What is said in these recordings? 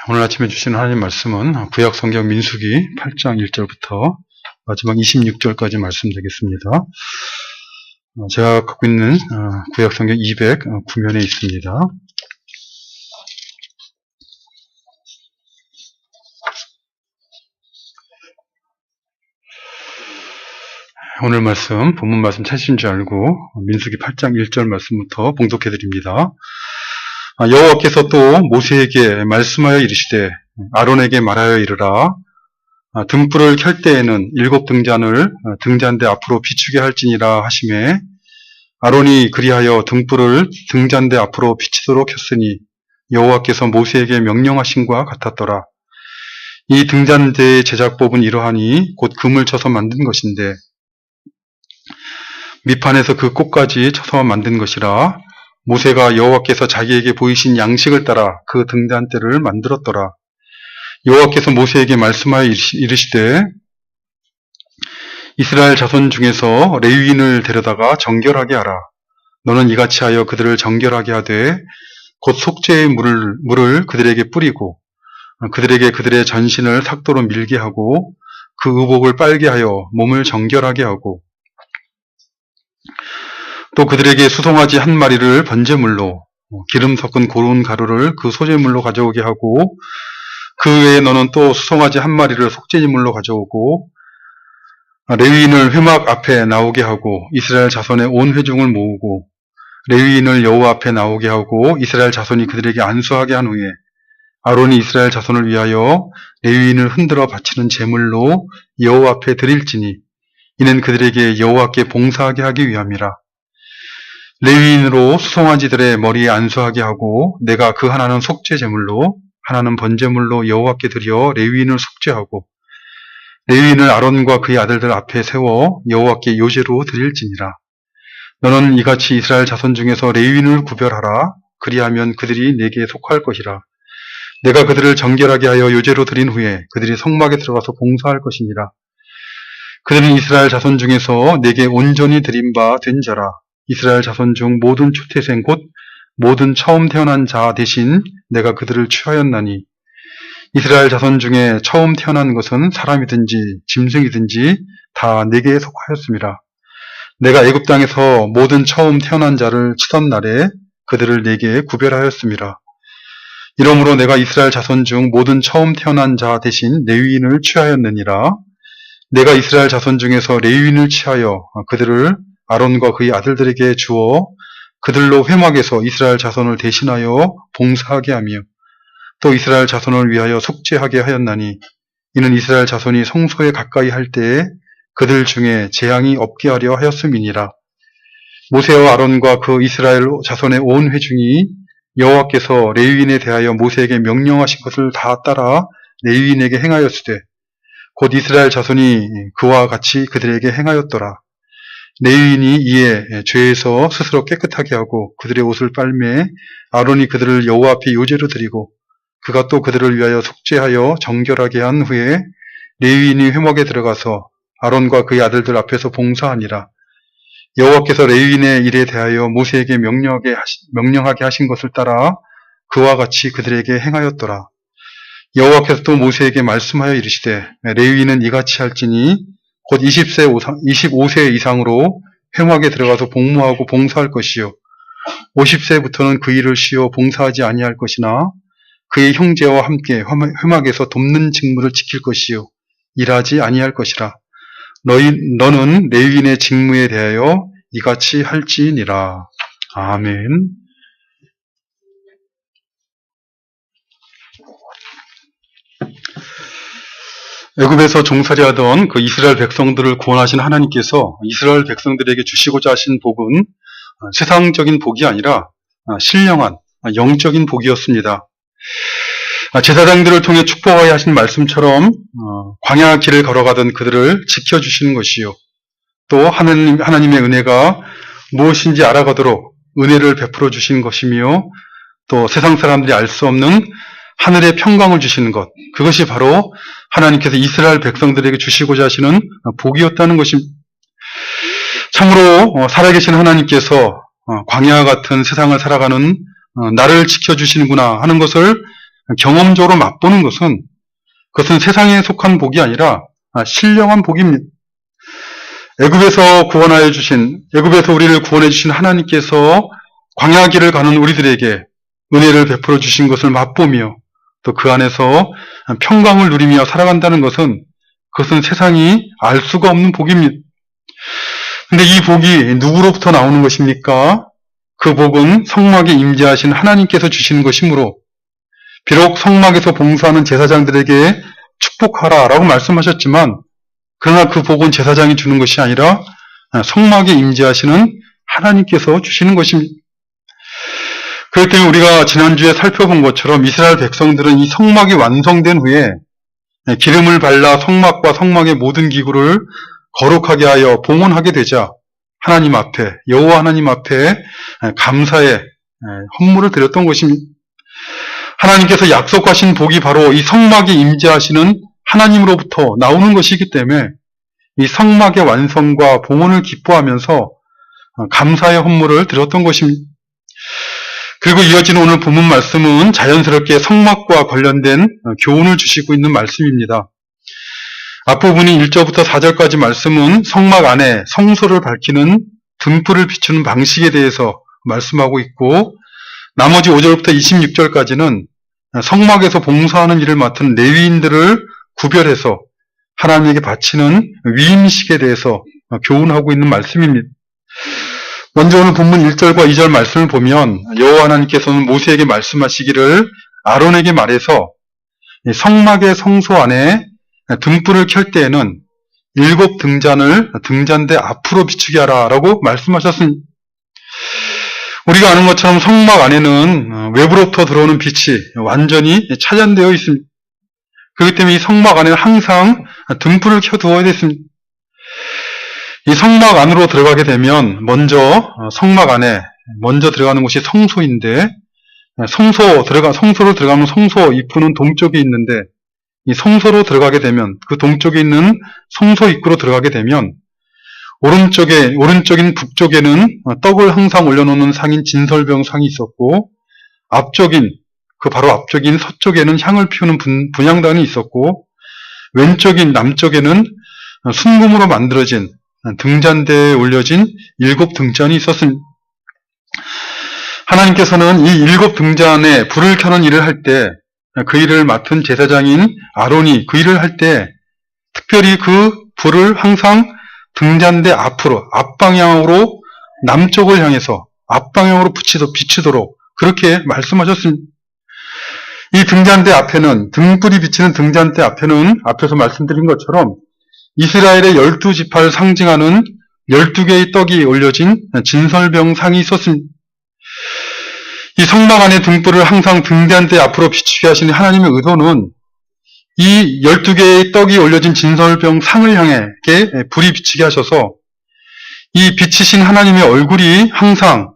오늘 아침에 주신 하나님 말씀은 구약 성경 민수기 8장 1절부터 마지막 26절까지 말씀 되겠습니다. 제가 갖고 있는 구약 성경 209면에 있습니다. 오늘 말씀, 본문 말씀 찾으신 줄 알고 민수기 8장 1절 말씀부터 봉독해 드립니다. 여호와께서 또 모세에게 말씀하여 이르시되 아론에게 말하여 이르라. 등불을 켤 때에는 7 등잔을 등잔대 앞으로 비추게 할지니라 하시매 아론이 그리하여 등불을 등잔대 앞으로 비치도록 켰으니 여호와께서 모세에게 명령하신과 같았더라. 이 등잔대의 제작법은 이러하니 곧 금을 쳐서 만든 것인데 밑판에서 그 꼭까지 쳐서 만든 것이라. 모세가 여호와께서 자기에게 보이신 양식을 따라 그 등잔대를 만들었더라. 여호와께서 모세에게 말씀하여 이르시되 이스라엘 자손 중에서 레위인을 데려다가 정결하게 하라. 너는 이같이 하여 그들을 정결하게 하되 곧 속죄의 물을 그들에게 뿌리고 그들에게 그들의 전신을 삭도로 밀게 하고 그 의복을 빨게 하여 몸을 정결하게 하고 또 그들에게 수송아지 1마리를 번제물로 기름 섞은 고운 가루를 그 소제물로 가져오게 하고 그 외에 너는 또 수송아지 1마리를 속죄제물로 가져오고 레위인을 회막 앞에 나오게 하고 이스라엘 자손의 온 회중을 모으고 레위인을 여호와 앞에 나오게 하고 이스라엘 자손이 그들에게 안수하게 한 후에 아론이 이스라엘 자손을 위하여 레위인을 흔들어 바치는 제물로 여호와 앞에 드릴지니 이는 그들에게 여호와께 봉사하게 하기 위함이라. 레위인으로 수송아지들의 머리에 안수하게 하고 내가 그 하나는 속죄 제물로 하나는 번제물로 여호와께 드려 레위인을 속죄하고 레위인을 아론과 그의 아들들 앞에 세워 여호와께 요제로 드릴지니라. 너는 이같이 이스라엘 자손 중에서 레위인을 구별하라. 그리하면 그들이 내게 속할 것이라. 내가 그들을 정결하게 하여 요제로 드린 후에 그들이 성막에 들어가서 봉사할 것이니라. 그들은 이스라엘 자손 중에서 내게 온전히 드린 바 된 자라. 이스라엘 자손 중 모든 초태생 곧 모든 처음 태어난 자 대신 내가 그들을 취하였나니 이스라엘 자손 중에 처음 태어난 것은 사람이든지 짐승이든지 다 내게 속하였습니다. 내가 애굽 땅에서 모든 처음 태어난 자를 치던 날에 그들을 내게 구별하였습니다. 이러므로 내가 이스라엘 자손 중 모든 처음 태어난 자 대신 레위인을 취하였느니라. 내가 이스라엘 자손 중에서 레위인을 취하여 그들을 아론과 그의 아들들에게 주어 그들로 회막에서 이스라엘 자손을 대신하여 봉사하게 하며 또 이스라엘 자손을 위하여 속죄하게 하였나니 이는 이스라엘 자손이 성소에 가까이 할 때에 그들 중에 재앙이 없게 하려 하였음이니라. 모세와 아론과 그 이스라엘 자손의 온 회중이 여호와께서 레위인에 대하여 모세에게 명령하신 것을 다 따라 레위인에게 행하였으되 곧 이스라엘 자손이 그와 같이 그들에게 행하였더라. 레위인이 이에 죄에서 스스로 깨끗하게 하고 그들의 옷을 빨매 아론이 그들을 여호와 앞에 요제로 드리고 그가 또 그들을 위하여 속죄하여 정결하게 한 후에 레위인이 회막에 들어가서 아론과 그의 아들들 앞에서 봉사하니라. 여호와께서 레위인의 일에 대하여 모세에게 명령하게 하신 것을 따라 그와 같이 그들에게 행하였더라. 여호와께서 또 모세에게 말씀하여 이르시되 레위인은 이같이 할지니 곧 25세 이상으로 회막에 들어가서 복무하고 봉사할 것이요 50세부터는 그 일을 쉬어 봉사하지 아니할 것이나 그의 형제와 함께 회막에서 돕는 직무를 지킬 것이요 일하지 아니할 것이라. 너는 레위인의 직무에 대하여 이같이 할지니라. 아멘. 애굽에서 종살이하던 그 이스라엘 백성들을 구원하신 하나님께서 이스라엘 백성들에게 주시고자 하신 복은 세상적인 복이 아니라 신령한 영적인 복이었습니다. 제사장들을 통해 축복하여 하신 말씀처럼 광야 길을 걸어가던 그들을 지켜주시는 것이요 또 하나님의 은혜가 무엇인지 알아가도록 은혜를 베풀어 주시는 것이며 또 세상 사람들이 알 수 없는 하늘의 평강을 주시는 것, 그것이 바로 하나님께서 이스라엘 백성들에게 주시고자 하시는 복이었다는 것입니다. 참으로 살아계신 하나님께서 광야와 같은 세상을 살아가는 나를 지켜주시는구나 하는 것을 경험적으로 맛보는 것은 그것은 세상에 속한 복이 아니라 신령한 복입니다. 애굽에서 우리를 구원해 주신 하나님께서 광야길을 가는 우리들에게 은혜를 베풀어 주신 것을 맛보며 또 그 안에서 평강을 누리며 살아간다는 것은 그것은 세상이 알 수가 없는 복입니다. 근데 이 복이 누구로부터 나오는 것입니까? 그 복은 성막에 임재하신 하나님께서 주시는 것이므로 비록 성막에서 봉사하는 제사장들에게 축복하라라고 말씀하셨지만 그러나 그 복은 제사장이 주는 것이 아니라 성막에 임재하시는 하나님께서 주시는 것입니다. 그렇기 때문에 우리가 지난주에 살펴본 것처럼 이스라엘 백성들은 이 성막이 완성된 후에 기름을 발라 성막과 성막의 모든 기구를 거룩하게 하여 봉헌하게 되자 하나님 앞에, 여호와 하나님 앞에 감사의 헌물을 드렸던 것입니다. 하나님께서 약속하신 복이 바로 이 성막에 임재하시는 하나님으로부터 나오는 것이기 때문에 이 성막의 완성과 봉헌을 기뻐하면서 감사의 헌물을 드렸던 것입니다. 그리고 이어지는 오늘 본문 말씀은 자연스럽게 성막과 관련된 교훈을 주시고 있는 말씀입니다. 앞부분인 1절부터 4절까지 말씀은 성막 안에 성소를 밝히는 등불을 비추는 방식에 대해서 말씀하고 있고 나머지 5절부터 26절까지는 성막에서 봉사하는 일을 맡은 레위인들을 구별해서 하나님에게 바치는 위임식에 대해서 교훈하고 있는 말씀입니다. 먼저 오늘 본문 1절과 2절 말씀을 보면 여호와 하나님께서는 모세에게 말씀하시기를 아론에게 말해서 성막의 성소 안에 등불을 켤 때에는 7 등잔을 등잔대 앞으로 비추게 하라라고 말씀하셨습니다. 우리가 아는 것처럼 성막 안에는 외부로부터 들어오는 빛이 완전히 차단되어 있습니다. 그렇기 때문에 이 성막 안에는 항상 등불을 켜두어야 됐습니다. 이 성막 안으로 들어가게 되면 성막 안에 먼저 들어가는 곳이 성소인데 성소로 들어가면 성소 입구는 동쪽에 있는데 이 성소로 들어가게 되면 그 동쪽에 있는 성소 입구로 들어가게 되면 오른쪽인 북쪽에는 떡을 항상 올려놓는 상인 진설병 상이 있었고 바로 앞쪽인 서쪽에는 향을 피우는 분향단이 있었고 왼쪽인 남쪽에는 순금으로 만들어진 등잔대에 올려진 7 등잔이 있었습니다. 하나님께서는 이 7 등잔에 불을 켜는 일을 할 때 그 일을 맡은 제사장인 아론이 그 일을 할 때 특별히 그 불을 항상 등잔대 앞으로 앞방향으로 남쪽을 향해서 앞방향으로 비추도록 그렇게 말씀하셨습니다. 이 등잔대 앞에는 등불이 비치는 등잔대 앞에는 앞에서 말씀드린 것처럼 이스라엘의 12지파를 상징하는 12개의 떡이 올려진 진설병 상이 있었습니다. 이 성막 안의 등불을 항상 등잔대 앞으로 비추게 하시는 하나님의 의도는 이 12개의 떡이 올려진 진설병 상을 향해 불이 비치게 하셔서 이 비치신 하나님의 얼굴이 항상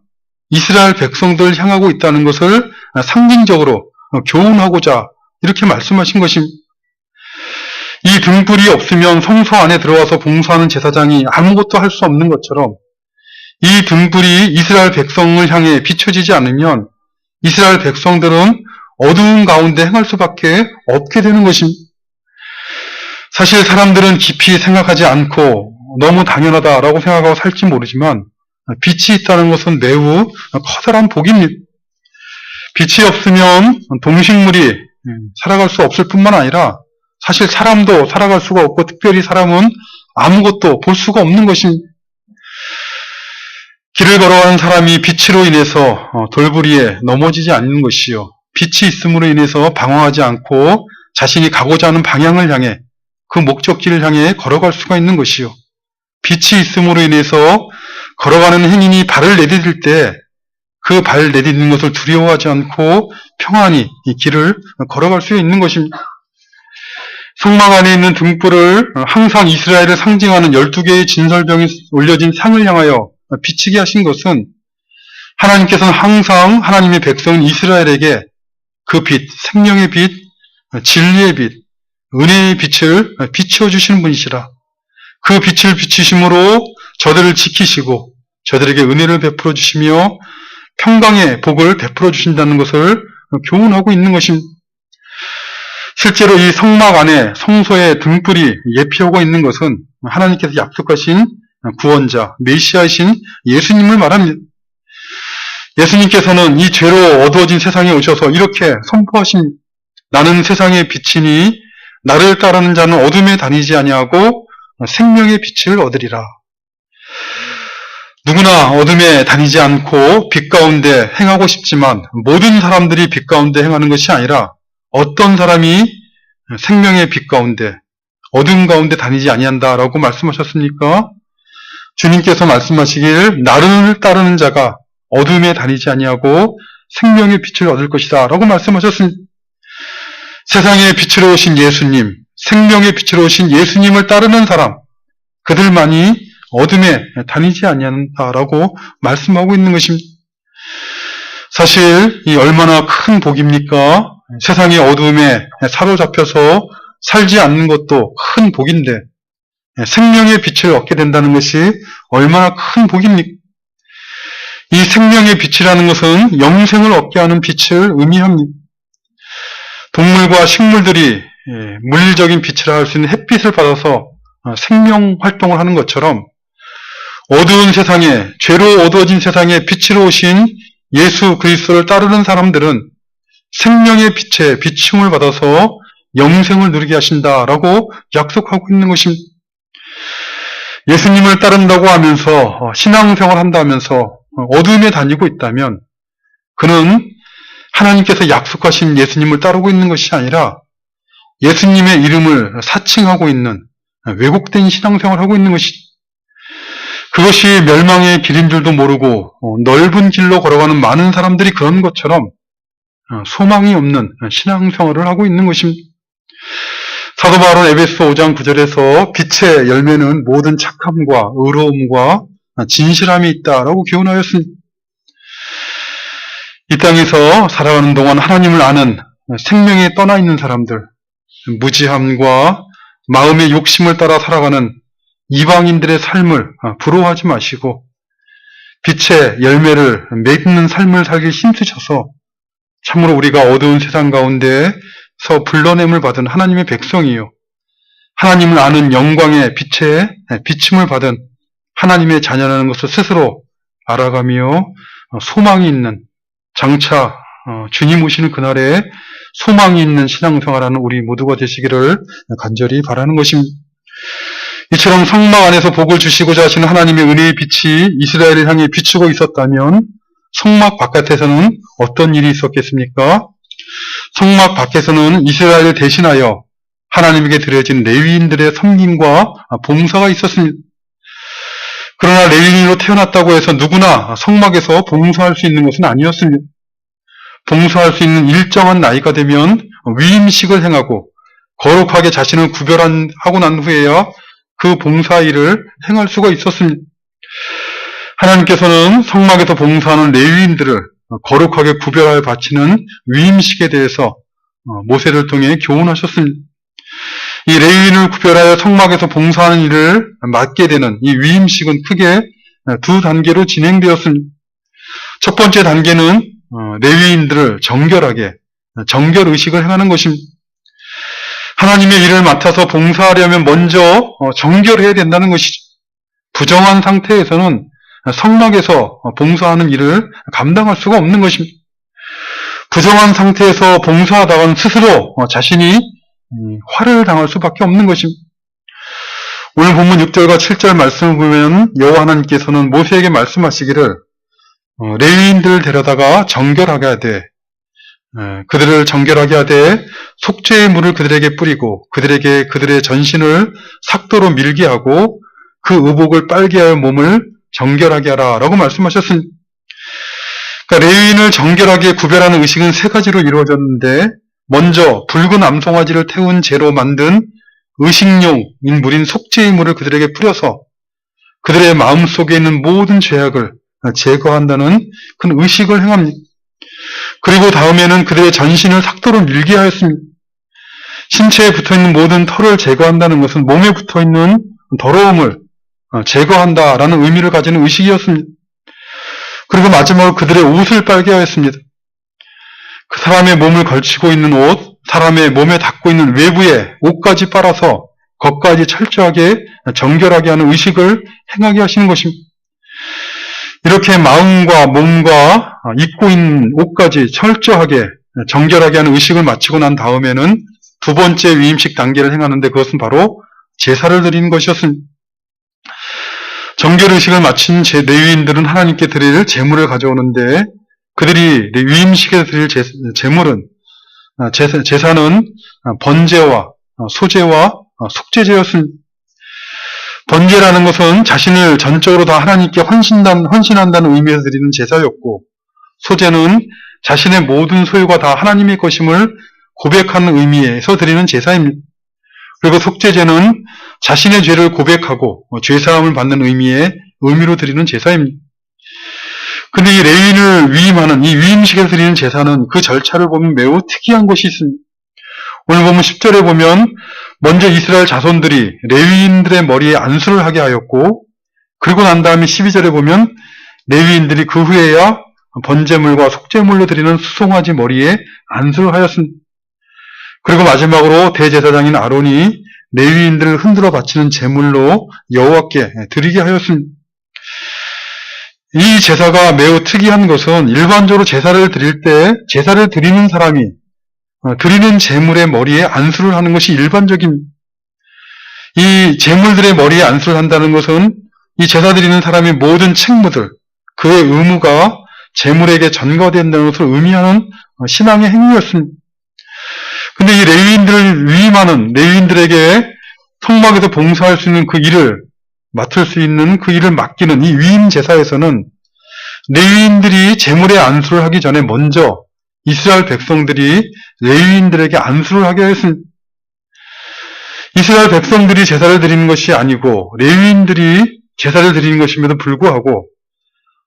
이스라엘 백성들을 향하고 있다는 것을 상징적으로 교훈하고자 이렇게 말씀하신 것입니다. 이 등불이 없으면 성소 안에 들어와서 봉사하는 제사장이 아무것도 할 수 없는 것처럼 이 등불이 이스라엘 백성을 향해 비춰지지 않으면 이스라엘 백성들은 어두운 가운데 행할 수밖에 없게 되는 것입니다. 사실 사람들은 깊이 생각하지 않고 너무 당연하다라고 생각하고 살지 모르지만 빛이 있다는 것은 매우 커다란 복입니다. 빛이 없으면 동식물이 살아갈 수 없을 뿐만 아니라 사실 사람도 살아갈 수가 없고 특별히 사람은 아무것도 볼 수가 없는 것입니다. 길을 걸어가는 사람이 빛으로 인해서 돌부리에 넘어지지 않는 것이요. 빛이 있음으로 인해서 방황하지 않고 자신이 가고자 하는 방향을 향해 그 목적지를 향해 걸어갈 수가 있는 것이요. 빛이 있음으로 인해서 걸어가는 행인이 발을 내디딜 때 그 발 내디디는 것을 두려워하지 않고 평안히 이 길을 걸어갈 수 있는 것입니다. 성막 안에 있는 등불을 항상 이스라엘을 상징하는 12개의 진설병이 올려진 상을 향하여 비치게 하신 것은 하나님께서는 항상 하나님의 백성 이스라엘에게 그 빛, 생명의 빛, 진리의 빛, 은혜의 빛을 비추어 주시는 분이시라. 그 빛을 비추심으로 저들을 지키시고 저들에게 은혜를 베풀어 주시며 평강의 복을 베풀어 주신다는 것을 교훈하고 있는 것입니다. 실제로 이 성막 안에 성소의 등불이 예피하고 있는 것은 하나님께서 약속하신 구원자, 메시아이신 예수님을 말합니다. 예수님께서는 이 죄로 어두워진 세상에 오셔서 이렇게 선포하신 나는 세상의 빛이니 나를 따르는 자는 어둠에 다니지 아니하고 생명의 빛을 얻으리라. 누구나 어둠에 다니지 않고 빛 가운데 행하고 싶지만 모든 사람들이 빛 가운데 행하는 것이 아니라 어떤 사람이 생명의 빛 가운데 어둠 가운데 다니지 아니한다라고 말씀하셨습니까? 주님께서 말씀하시길 나를 따르는 자가 어둠에 다니지 아니하고 생명의 빛을 얻을 것이다 라고 말씀하셨습니다. 세상의 빛으로 오신 예수님, 생명의 빛으로 오신 예수님을 따르는 사람, 그들만이 어둠에 다니지 아니한다라고 말씀하고 있는 것입니다. 사실 이 얼마나 큰 복입니까? 세상의 어둠에 사로잡혀서 살지 않는 것도 큰 복인데 생명의 빛을 얻게 된다는 것이 얼마나 큰 복입니까? 이 생명의 빛이라는 것은 영생을 얻게 하는 빛을 의미합니다. 동물과 식물들이 물리적인 빛이라 할 수 있는 햇빛을 받아서 생명 활동을 하는 것처럼 어두운 세상에, 죄로 어두워진 세상에 빛으로 오신 예수 그리스도를 따르는 사람들은 생명의 빛에 비춤을 받아서 영생을 누리게 하신다라고 약속하고 있는 것입니다. 예수님을 따른다고 하면서 신앙생활 한다면서 어둠에 다니고 있다면 그는 하나님께서 약속하신 예수님을 따르고 있는 것이 아니라 예수님의 이름을 사칭하고 있는 왜곡된 신앙생활을 하고 있는 것이 그것이 멸망의 길인 줄도 모르고 넓은 길로 걸어가는 많은 사람들이 그런 것처럼 소망이 없는 신앙생활을 하고 있는 것입니다. 사도 바울은 에베소 5장 9절에서 빛의 열매는 모든 착함과 의로움과 진실함이 있다라고 교훈하였습니다. 이 땅에서 살아가는 동안 하나님을 아는 생명에 떠나 있는 사람들, 무지함과 마음의 욕심을 따라 살아가는 이방인들의 삶을 부러워하지 마시고 빛의 열매를 맺는 삶을 살기 힘쓰셔서 참으로 우리가 어두운 세상 가운데서 불러냄을 받은 하나님의 백성이요 하나님을 아는 영광의 빛에 비침을 받은 하나님의 자녀라는 것을 스스로 알아가며 소망이 있는 장차 주님 오시는 그날에 소망이 있는 신앙생활하는 우리 모두가 되시기를 간절히 바라는 것입니다. 이처럼 성막 안에서 복을 주시고자 하시는 하나님의 은혜의 빛이 이스라엘을 향해 비추고 있었다면 성막 바깥에서는 어떤 일이 있었겠습니까? 성막 밖에서는 이스라엘을 대신하여 하나님에게 드려진 레위인들의 섬김과 봉사가 있었습니다. 그러나 레위인으로 태어났다고 해서 누구나 성막에서 봉사할 수 있는 것은 아니었습니다. 봉사할 수 있는 일정한 나이가 되면 위임식을 행하고 거룩하게 자신을 구별하고 난 후에야 그 봉사 일을 행할 수가 있었습니다. 하나님께서는 성막에서 봉사하는 레위인들을 거룩하게 구별하여 바치는 위임식에 대해서 모세를 통해 교훈하셨습니다. 이 레위인을 구별하여 성막에서 봉사하는 일을 맡게 되는 이 위임식은 크게 두 단계로 진행되었습니다. 첫 번째 단계는 레위인들을 정결하게 정결의식을 행하는 것입니다. 하나님의 일을 맡아서 봉사하려면 먼저 정결해야 된다는 것이죠. 부정한 상태에서는 성막에서 봉사하는 일을 감당할 수가 없는 것입니다. 부정한 상태에서 봉사하다가는 스스로 자신이 화를 당할 수밖에 없는 것입니다. 오늘 본문 6절과 7절 말씀을 보면 여호와 하나님께서는 모세에게 말씀하시기를 레위인들을 데려다가 정결하게 하되 그들을 정결하게 하되 속죄의 물을 그들에게 뿌리고 그들에게 그들의 전신을 삭도로 밀게 하고 그 의복을 빨게 하여 몸을 정결하게 하라 라고 말씀하셨습니다. 그러니까 레위인을 정결하게 구별하는 의식은 세 가지로 이루어졌는데 먼저 붉은 암송아지를 태운 재로 만든 의식용인 물인 속죄의 물을 그들에게 뿌려서 그들의 마음속에 있는 모든 죄악을 제거한다는 큰 의식을 행합니다. 그리고 다음에는 그들의 전신을 삭도로 밀게 하였습니다. 신체에 붙어있는 모든 털을 제거한다는 것은 몸에 붙어있는 더러움을 제거한다라는 의미를 가지는 의식이었습니다. 그리고 마지막으로 그들의 옷을 빨게 하였습니다. 그 사람의 몸을 걸치고 있는 옷, 사람의 몸에 닿고 있는 외부에 옷까지 빨아서 겉까지 철저하게 정결하게 하는 의식을 행하게 하시는 것입니다. 이렇게 마음과 몸과 입고 있는 옷까지 철저하게 정결하게 하는 의식을 마치고 난 다음에는 두 번째 위임식 단계를 행하는데 그것은 바로 제사를 드리는 것이었습니다. 정결 의식을 마친 레위인들은 하나님께 드릴 제물을 가져오는데 그들이 위임식에 드릴 제물은 제사는 번제와 소제와 속죄제였습니다. 번제라는 것은 자신을 전적으로 다 하나님께 헌신한다는 의미에서 드리는 제사였고, 소제는 자신의 모든 소유가 다 하나님의 것임을 고백하는 의미에서 드리는 제사입니다. 그리고 속죄제는 자신의 죄를 고백하고 죄사함을 받는 의미로 드리는 제사입니다. 근데 이 레위인을 위임하는 이 위임식에서 드리는 제사는 그 절차를 보면 매우 특이한 것이 있습니다. 오늘 보면 10절에 보면 먼저 이스라엘 자손들이 레위인들의 머리에 안수를 하게 하였고, 그리고 난 다음에 12절에 보면 레위인들이 그 후에야 번제물과 속죄물로 드리는 수송아지 머리에 안수를 하였습니다. 그리고 마지막으로 대제사장인 아론이 레위인들을 흔들어 바치는 제물로 여호와께 드리게 하였습니다. 이 제사가 매우 특이한 것은 일반적으로 제사를 드릴 때 제사를 드리는 사람이 드리는 제물의 머리에 안수를 하는 것이 일반적입니다. 이 제물들의 머리에 안수를 한다는 것은 이 제사 드리는 사람의 모든 책무들, 그의 의무가 제물에게 전가된다는 것을 의미하는 신앙의 행위였습니다. 근데 이 레위인들을 위임하는 레위인들에게 성막에서 봉사할 수 있는 그 일을 맡을 수 있는 그 일을 맡기는 이 위임 제사에서는 레위인들이 제물에 안수를 하기 전에 먼저 이스라엘 백성들이 레위인들에게 안수를 하게 했습니다. 이스라엘 백성들이 제사를 드리는 것이 아니고 레위인들이 제사를 드리는 것임에도 불구하고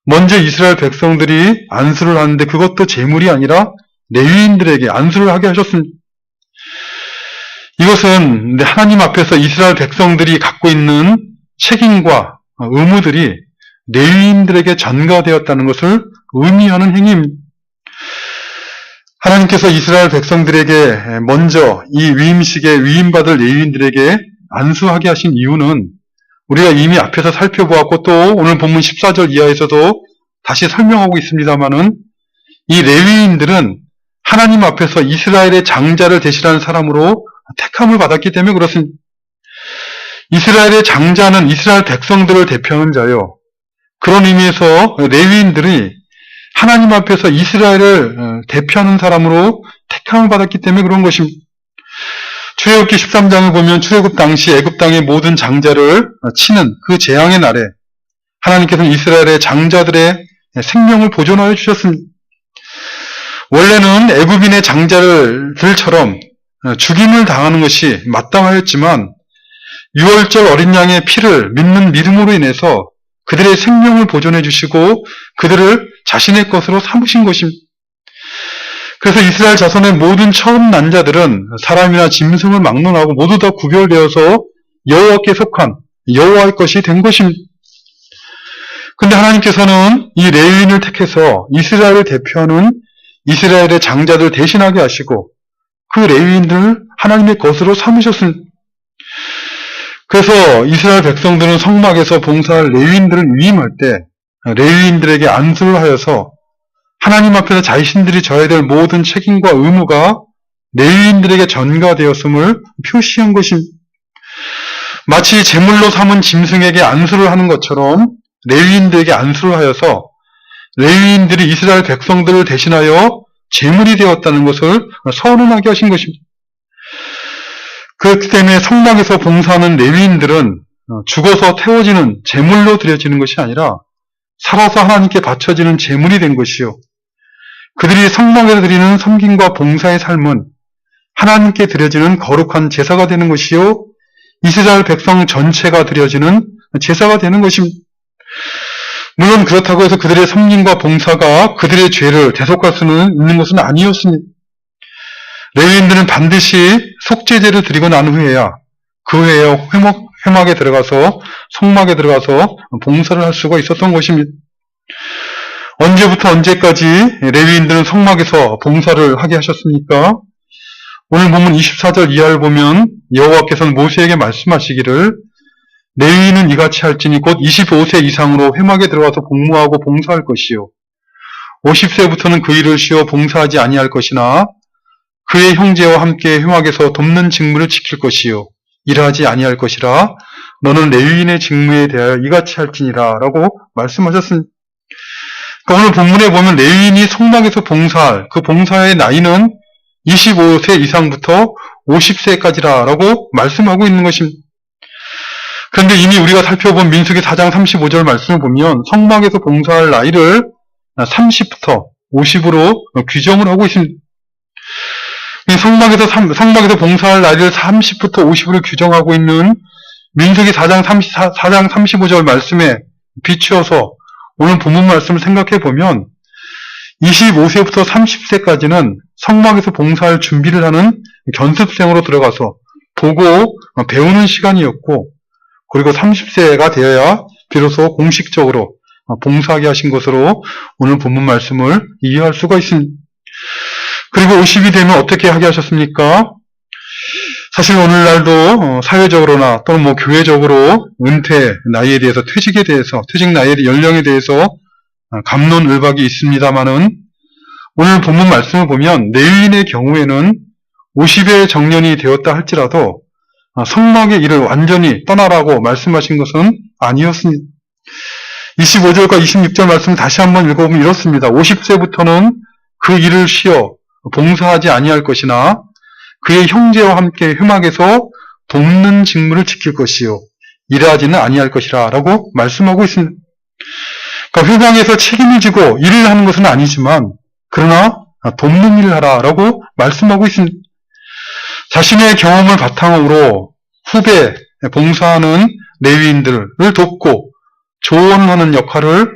먼저 이스라엘 백성들이 안수를 하는데 그것도 제물이 아니라 레위인들에게 안수를 하게 하셨습니다. 이것은 하나님 앞에서 이스라엘 백성들이 갖고 있는 책임과 의무들이 레위인들에게 전가되었다는 것을 의미하는 행위입니다. 하나님께서 이스라엘 백성들에게 먼저 이 위임식에 위임받을 레위인들에게 안수하게 하신 이유는 우리가 이미 앞에서 살펴보았고 또 오늘 본문 14절 이하에서도 다시 설명하고 있습니다마는 이 레위인들은 하나님 앞에서 이스라엘의 장자를 대신하는 사람으로 택함을 받았기 때문에 그렇습니다. 이스라엘의 장자는 이스라엘 백성들을 대표하는 자요. 그런 의미에서 레위인들이 하나님 앞에서 이스라엘을 대표하는 사람으로 택함을 받았기 때문에 그런 것입니다. 출애굽기 13장을 보면 출애굽 당시 애굽 땅의 모든 장자를 치는 그 재앙의 날에 하나님께서는 이스라엘의 장자들의 생명을 보존하여 주셨습니다. 원래는 애굽인의 장자들처럼 죽임을 당하는 것이 마땅하였지만 6월절 어린 양의 피를 믿는 믿음으로 인해서 그들의 생명을 보존해 주시고 그들을 자신의 것으로 삼으신 것입니다. 그래서 이스라엘 자손의 모든 처음 난 자들은 사람이나 짐승을 막론하고 모두 다 구별되어서 여호와께 속한 여호와의 것이 된 것입니다. 그런데 하나님께서는 이 레위인을 택해서 이스라엘을 대표하는 이스라엘의 장자들 대신하게 하시고 그 레위인들을 하나님의 것으로 삼으셨습니다. 그래서 이스라엘 백성들은 성막에서 봉사할 레위인들을 위임할 때 레위인들에게 안수를 하여서 하나님 앞에서 자신들이 져야 될 모든 책임과 의무가 레위인들에게 전가되었음을 표시한 것입니다. 마치 제물로 삼은 짐승에게 안수를 하는 것처럼 레위인들에게 안수를 하여서 레위인들이 이스라엘 백성들을 대신하여 제물이 되었다는 것을 선언하게 하신 것입니다. 그렇기 때문에 성막에서 봉사하는 레위인들은 죽어서 태워지는 제물로 드려지는 것이 아니라 살아서 하나님께 바쳐지는 제물이 된 것이요. 그들이 성막에서 드리는 섬김과 봉사의 삶은 하나님께 드려지는 거룩한 제사가 되는 것이요. 이스라엘 백성 전체가 드려지는 제사가 되는 것입니다. 물론 그렇다고 해서 그들의 섬김과 봉사가 그들의 죄를 대속할 수는 있는 것은 아니었습니다. 레위인들은 반드시 속죄제를 드리고 난 후에야 그 후에 회막에 들어가서 성막에 들어가서 봉사를 할 수가 있었던 것입니다. 언제부터 언제까지 레위인들은 성막에서 봉사를 하게 하셨습니까? 오늘 본문 24절 이하를 보면 여호와께서는 모세에게 말씀하시기를 레위인은 이같이 할지니 곧 25세 이상으로 회막에 들어가서 복무하고 봉사할 것이요 50세부터는 그 일을 쉬어 봉사하지 아니할 것이나 그의 형제와 함께 회막에서 돕는 직무를 지킬 것이요 일하지 아니할 것이라 너는 레위인의 직무에 대하여 이같이 할지니라 라고 말씀하셨습니다. 그러니까 오늘 본문에 보면 레위인이 성막에서 봉사할 그 봉사의 나이는 25세 이상부터 50세까지라고 말씀하고 있는 것입니다. 그런데 이미 우리가 살펴본 민수기 4장 35절 말씀을 보면 성막에서 봉사할 나이를 30부터 50으로 규정을 하고 있습니다. 성막에서 봉사할 나이를 30부터 50으로 규정하고 있는 민수기 4장 35절 말씀에 비추어서 오늘 본문 말씀을 생각해 보면 25세부터 30세까지는 성막에서 봉사할 준비를 하는 견습생으로 들어가서 보고 배우는 시간이었고 그리고 30세가 되어야 비로소 공식적으로 봉사하게 하신 것으로 오늘 본문 말씀을 이해할 수가 있습니다. 그리고 50이 되면 어떻게 하게 하셨습니까? 사실 오늘날도 사회적으로나 또는 교회적으로 은퇴 나이에 대해서 퇴직 나이에 연령에 대해서 갑론을박이 있습니다만은 오늘 본문 말씀을 보면 레위인의 경우에는 50의 정년이 되었다 할지라도 성막의 일을 완전히 떠나라고 말씀하신 것은 아니었습니다. 25절과 26절 말씀 다시 한번 읽어보면 이렇습니다. 50세부터는 그 일을 쉬어 봉사하지 아니할 것이나 그의 형제와 함께 회막에서 돕는 직무를 지킬 것이요 일하지는 아니할 것이라 라고 말씀하고 있습니다. 그러니까 회막에서 책임을 지고 일을 하는 것은 아니지만 그러나 돕는 일을 하라 라고 말씀하고 있습니다. 자신의 경험을 바탕으로 후배 봉사하는 레위인들을 돕고 조언하는 역할을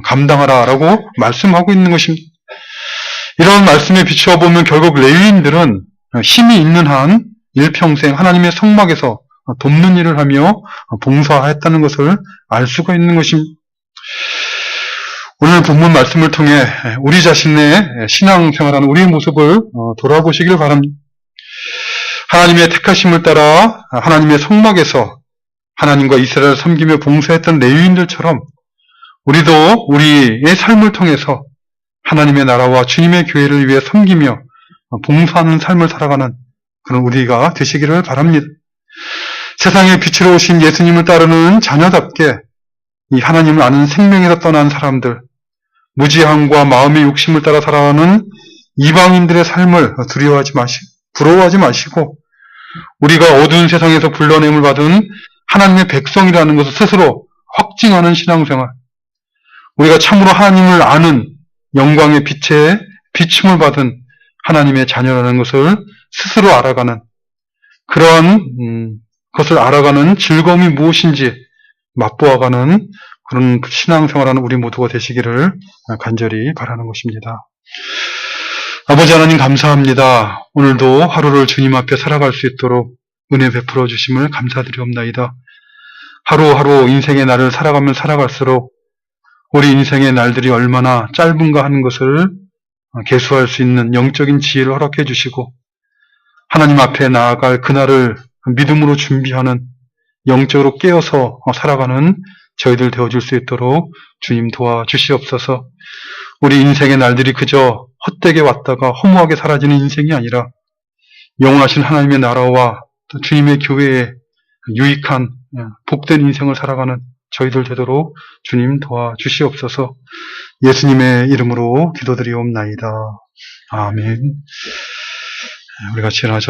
감당하라 라고 말씀하고 있는 것입니다. 이런 말씀에 비추어 보면 결국 레위인들은 힘이 있는 한 일평생 하나님의 성막에서 돕는 일을 하며 봉사했다는 것을 알 수가 있는 것입니다. 오늘 본문 말씀을 통해 우리 자신의 신앙생활하는 우리의 모습을 돌아보시길 바랍니다. 하나님의 택하심을 따라 하나님의 성막에서 하나님과 이스라엘을 섬기며 봉사했던 레위인들처럼 우리도 우리의 삶을 통해서 하나님의 나라와 주님의 교회를 위해 섬기며 봉사하는 삶을 살아가는 그런 우리가 되시기를 바랍니다. 세상의 빛으로 오신 예수님을 따르는 자녀답게 이 하나님을 아는 생명에서 떠난 사람들, 무지함과 마음의 욕심을 따라 살아가는 이방인들의 삶을 부러워하지 마시고 우리가 어두운 세상에서 불러냄을 받은 하나님의 백성이라는 것을 스스로 확증하는 신앙생활, 우리가 참으로 하나님을 아는 영광의 빛에 비춤을 받은 하나님의 자녀라는 것을 스스로 알아가는 그러한 것을 알아가는 즐거움이 무엇인지 맛보아가는 그런 신앙생활하는 우리 모두가 되시기를 간절히 바라는 것입니다. 아버지 하나님 감사합니다. 오늘도 하루를 주님 앞에 살아갈 수 있도록 은혜 베풀어 주심을 감사드리옵나이다. 하루하루 인생의 날을 살아가면 살아갈수록 우리 인생의 날들이 얼마나 짧은가 하는 것을 계수할 수 있는 영적인 지혜를 허락해 주시고 하나님 앞에 나아갈 그날을 믿음으로 준비하는 영적으로 깨어서 살아가는 저희들 되어줄 수 있도록 주님 도와주시옵소서. 우리 인생의 날들이 그저 헛되게 왔다가 허무하게 사라지는 인생이 아니라 영원하신 하나님의 나라와 또 주님의 교회에 유익한 복된 인생을 살아가는 저희들 되도록 주님 도와주시옵소서. 예수님의 이름으로 기도드리옵나이다. 아멘. 우리 같이 일어나셔서